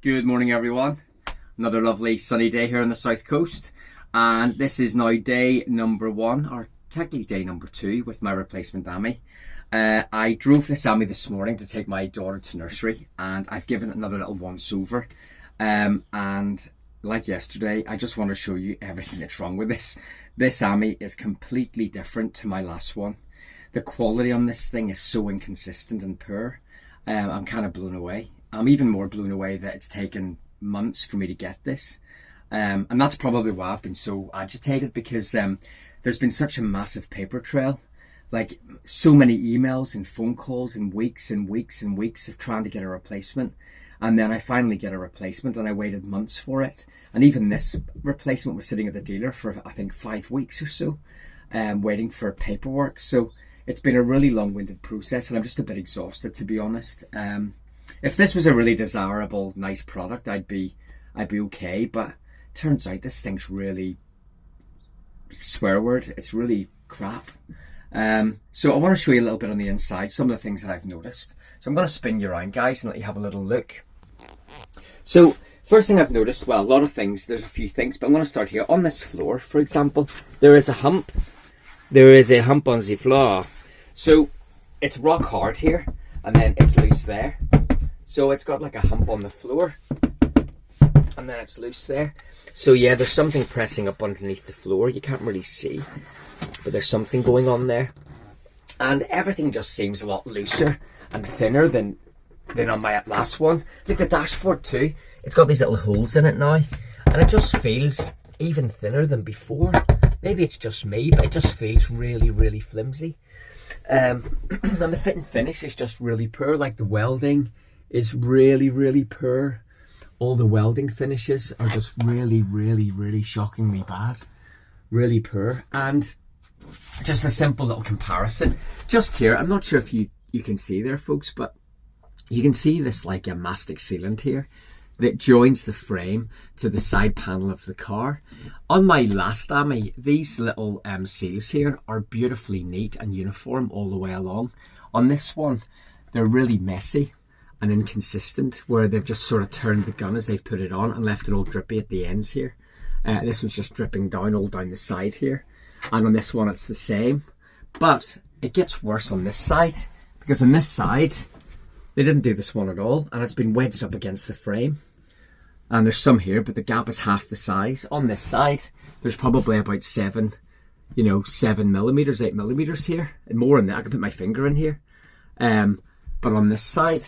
Good morning everyone. Another lovely sunny day here on the south coast, and this is now day number 1, or technically day number 2 with my replacement Ami. I drove this Ami this morning to take my daughter to nursery, and I've given it another little once over, and like yesterday I just want to show you everything that's wrong with this. This Ami is completely different to my last one. The quality on this thing is so inconsistent and poor. I'm kind of blown away. I'm even more blown away that it's taken months for me to get this. And that's probably why I've been so agitated, because there's been such a massive paper trail. Like, so many emails and phone calls and weeks and weeks and weeks of trying to get a replacement. And then I finally get a replacement, and I waited months for it. And even this replacement was sitting at the dealer for, I think, 5 weeks or so, waiting for paperwork. So it's been a really long-winded process, and I'm just a bit exhausted, to be honest. If this was a really desirable, nice product, I'd be okay. But turns out this thing's really, swear word, it's really crap. So I want to show you a little bit on the inside, some of the things that I've noticed. So I'm going to spin you around, guys, and let you have a little look. So first thing I've noticed, well, a lot of things, there's a few things, but I'm going to start here. On this floor, for example, there is a hump. There is a hump on the floor. So it's rock hard here, and then it's loose there. So it's got like a hump on the floor, and then it's loose there. So yeah, there's something pressing up underneath the floor. You can't really see, but there's something going on there. And everything just seems a lot looser and thinner than on my last one. Like the dashboard too, it's got these little holes in it now, and it just feels even thinner than before. Maybe it's just me, but it just feels really, really flimsy. And the fit and finish is just really poor. Like the welding is really, really poor. All the welding finishes are just really, really, really shockingly bad. Really poor. And just a simple little comparison. Just here, I'm not sure if you can see there, folks, but you can see this like a mastic sealant here that joins the frame to the side panel of the car. On my last Ami, these little seals here are beautifully neat and uniform all the way along. On this one, they're really messy and inconsistent, where they've just sort of turned the gun as they've put it on and left it all drippy at the ends here. This one's just dripping down all down the side here, and on this one it's the same. But it gets worse on this side, because on this side they didn't do this one at all, and it's been wedged up against the frame. And there's some here, but the gap is half the size. On this side, there's probably about 7 millimeters, 8 millimeters here, and more in there. I can put my finger in here. But on this side,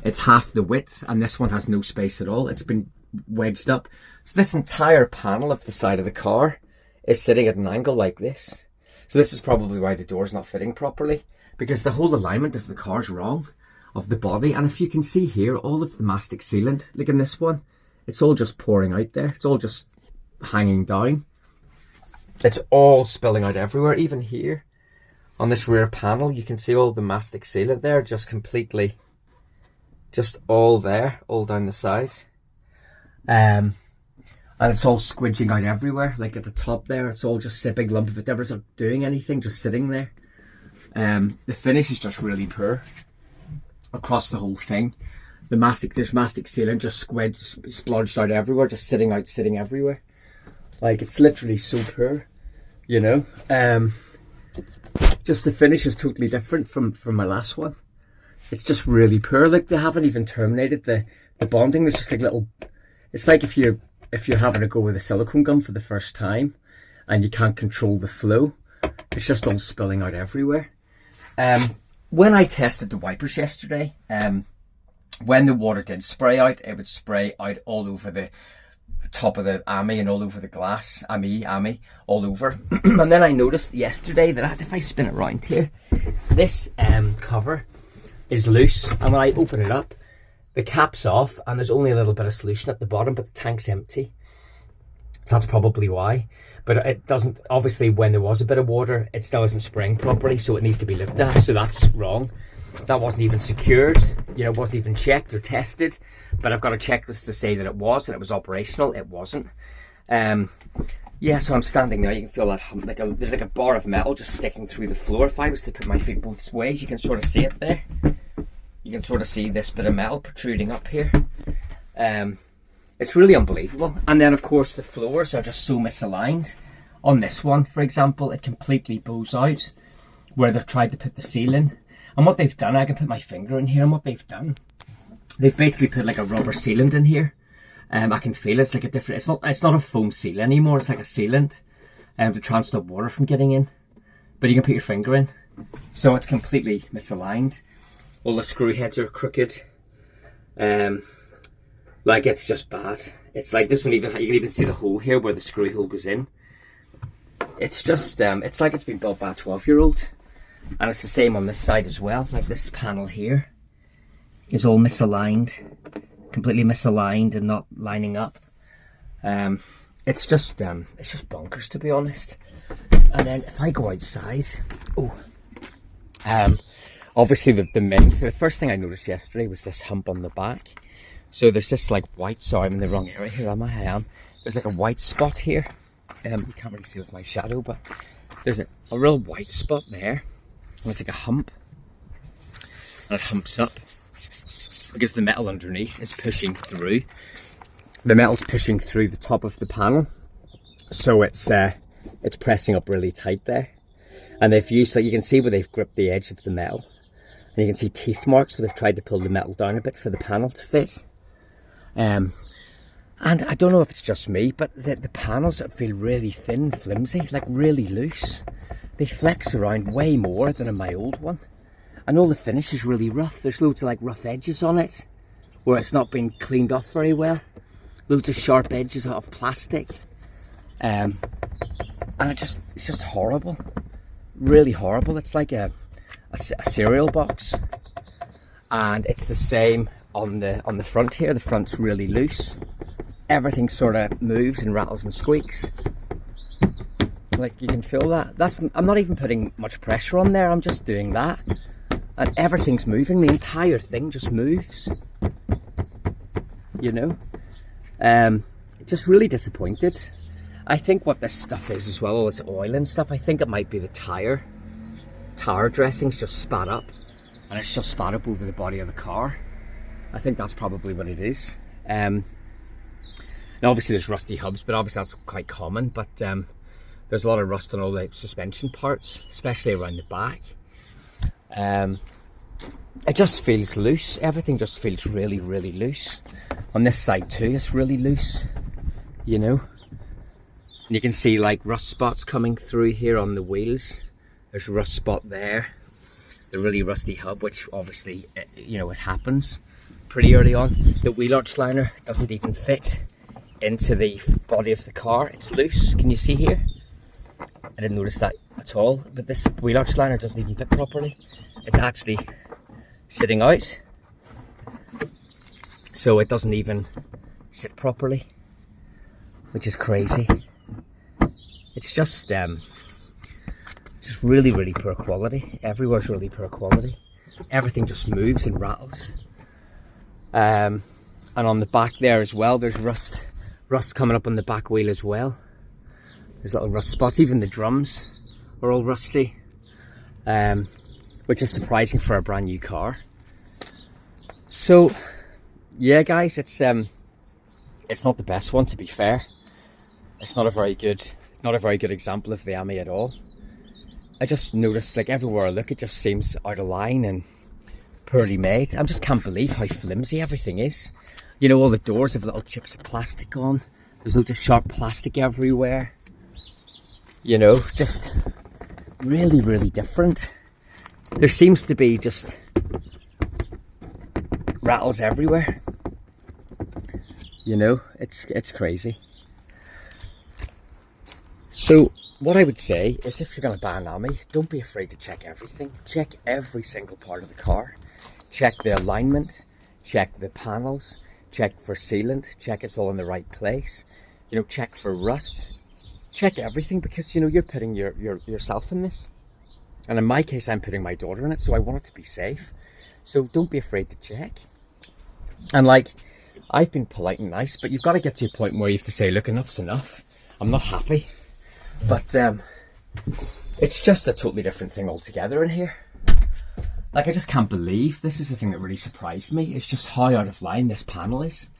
it's half the width, and this one has no space at all. It's been wedged up. So this entire panel of the side of the car is sitting at an angle like this. So this is probably why the door's not fitting properly, because the whole alignment of the car's wrong, of the body. And if you can see here, all of the mastic sealant, look in this one, it's all just pouring out there. It's all just hanging down. It's all spilling out everywhere. Even here on this rear panel, you can see all the mastic sealant there, just completely, just all there, all down the side. And it's all squidging out everywhere, like at the top there. It's all just a big lump of it. Never sort of doing anything, just sitting there. The finish is just really poor across the whole thing. There's mastic sealant just splodged out everywhere, just sitting everywhere. Like, it's literally so poor, you know. Just the finish is totally different from my last one. It's just really poor. Like, they haven't even terminated the bonding. There's just like little, it's like if you're having to go with a silicone gun for the first time and you can't control the flow, it's just all spilling out everywhere. When I tested the wipers yesterday, when the water did spray out, it would spray out all over the top of the Ami and all over the glass. Ami, all over. And then I noticed yesterday that if I spin it around here, this cover is loose. And when I open it up, the cap's off and there's only a little bit of solution at the bottom, but the tank's empty. So that's probably why. But it doesn't, obviously when there was a bit of water, it still isn't spraying properly, so it needs to be looked at. So that's wrong. That wasn't even secured, you know, it wasn't even checked or tested, but I've got a checklist to say that it was, and it was operational. It wasn't. Yeah, so I'm standing there, you can feel that hump, there's like a bar of metal just sticking through the floor. If I was to put my feet both ways, you can sort of see it there. You can sort of see this bit of metal protruding up here. It's really unbelievable. And then of course the floors are just so misaligned. On this one, for example, it completely bows out where they've tried to put the ceiling. And what they've done, I can put my finger in here, and what they've done, they've basically put like a rubber sealant in here. I can feel it's like a different, it's not a foam seal anymore, it's like a sealant to try and stop water from getting in. But you can put your finger in. So it's completely misaligned. All the screw heads are crooked. Like, it's just bad. It's like this one, even you can even see the hole here where the screw hole goes in. It's just, it's like it's been built by a 12-year-old. And it's the same on this side as well. Like this panel here is all misaligned, completely misaligned and not lining up. It's just bonkers, to be honest. And then if I go outside, obviously the first thing I noticed yesterday was this hump on the back. So there's this like white, sorry, I'm in the wrong area here, am I? I am. There's like a white spot here. You can't really see with my shadow, but there's a real white spot there. And it's like a hump. And it humps up because the metal underneath is pushing through. The metal's pushing through the top of the panel. So it's pressing up really tight there. And they've used, like you can see where they've gripped the edge of the metal. And you can see teeth marks where they've tried to pull the metal down a bit for the panel to fit. And I don't know if it's just me, but the panels feel really thin, flimsy, like really loose. They flex around way more than in my old one. And all the finish is really rough. There's loads of like rough edges on it, where it's not been cleaned off very well. Loads of sharp edges out of plastic. And it's just horrible. Really horrible. It's like a cereal box. And it's the same on the front here. The front's really loose. Everything sort of moves and rattles and squeaks. Like you can feel that. I'm not even putting much pressure on there. I'm just doing that. And everything's moving. The entire thing just moves. You know? Just really disappointed. I think what this stuff is as well, all this oil and stuff, I think it might be the tire. Tire dressings just spat up. And it's just spat up over the body of the car. I think that's probably what it is. Now obviously there's rusty hubs, but obviously that's quite common. But there's a lot of rust on all the suspension parts, especially around the back. It just feels loose. Everything just feels really, really loose. On this side too, it's really loose, you know. And you can see like rust spots coming through here on the wheels. There's a rust spot there. The really rusty hub, which obviously, you know, it happens pretty early on. The wheel arch liner doesn't even fit into the body of the car. It's loose. Can you see here? I didn't notice that at all, but this wheel arch liner doesn't even fit properly. It's actually sitting out, so it doesn't even sit properly, which is crazy. It's just really, really poor quality. Everywhere's really poor quality. Everything just moves and rattles. And on the back there as well, there's rust coming up on the back wheel as well. There's little rust spots. Even the drums are all rusty, which is surprising for a brand new car. So yeah, guys, it's not the best one, to be fair. It's not a very good example of the Ami at all. I just noticed, like, everywhere I look, it just seems out of line and poorly made. I just can't believe how flimsy everything is. You know, all the doors have little chips of plastic on. There's loads of sharp plastic everywhere. You know, just really, really different. There seems to be just rattles everywhere. You know, it's crazy. So what I would say is, if you're going to buy an Ami, don't be afraid to check everything. Check every single part of the car. Check the alignment. Check the panels. Check for sealant. Check it's all in the right place. You know, check for rust. Check everything, because, you know, you're putting yourself in this. And in my case, I'm putting my daughter in it, so I want it to be safe. So don't be afraid to check. And like, I've been polite and nice, but you've got to get to a point where you have to say, look, enough's enough. I'm not happy. But it's just a totally different thing altogether in here. Like, I just can't believe, this is the thing that really surprised me, it's just how out of line this panel is.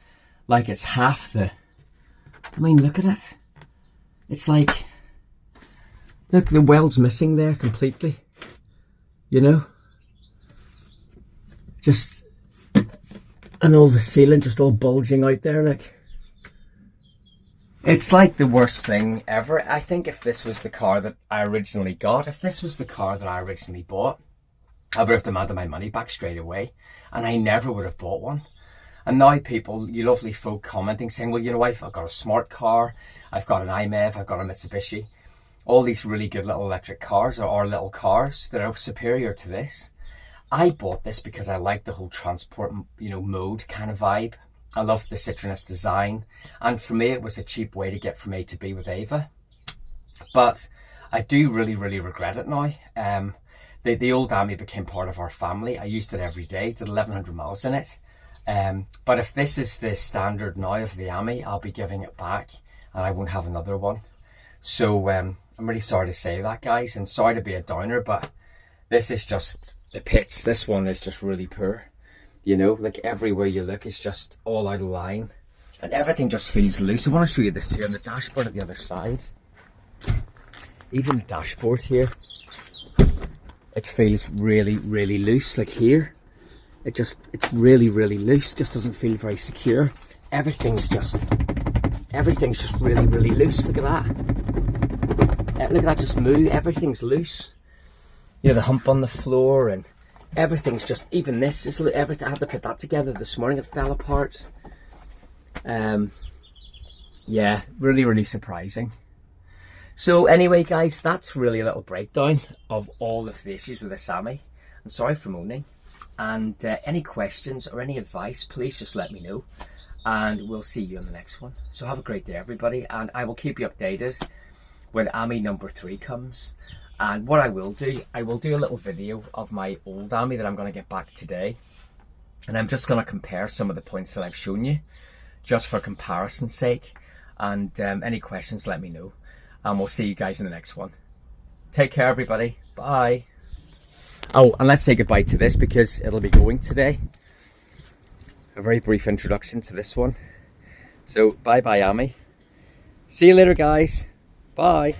like it's half the, I mean, look at it. It's like, look, the weld's missing there completely, you know, just, and all the sealant just all bulging out there, like. It's like the worst thing ever. I think if this was the car that I originally got, if this was the car that I originally bought, I would have demanded my money back straight away, and I never would have bought one. And now people, you lovely folk commenting saying, well, you know, I've got a smart car, I've got an iMev, I've got a Mitsubishi, all these really good little electric cars or little cars that are superior to this. I bought this because I like the whole transport, you know, mode kind of vibe. I love the Citroen's design, and for me it was a cheap way to get from A to B with Ava. But I do really regret it now. The old Ami became part of our family. I used it every day, did 1100 miles in it. But if this is the standard now of the Ami, I'll be giving it back and I won't have another one. So I'm really sorry to say that, guys, and sorry to be a downer, but this is just the pits. This one is just really poor. You know, like everywhere you look, it's just all out of line. And everything just feels loose. I want to show you this too on the dashboard at the other side. Even the dashboard here, it feels really loose. Like here, it's really loose. Just doesn't feel very secure. Everything's just really loose. Look at that. Look at that, just move. Everything's loose. You know, the hump on the floor and everything's just, even this is everything. I had to put that together this morning. It fell apart. Yeah, really surprising. So anyway, guys, that's really a little breakdown of all of the issues with this Ami. I'm sorry for moaning. And any questions or any advice, please just let me know. And we'll see you in the next one. So have a great day, everybody. And I will keep you updated when Ami number 3 comes. And what I will do a little video of my old Ami that I'm going to get back today. And I'm just going to compare some of the points that I've shown you, just for comparison's sake. And any questions, let me know. And we'll see you guys in the next one. Take care, everybody. Bye. Oh, and let's say goodbye to this because it'll be going today. A very brief introduction to this one. So, bye-bye, Ami. See you later, guys. Bye.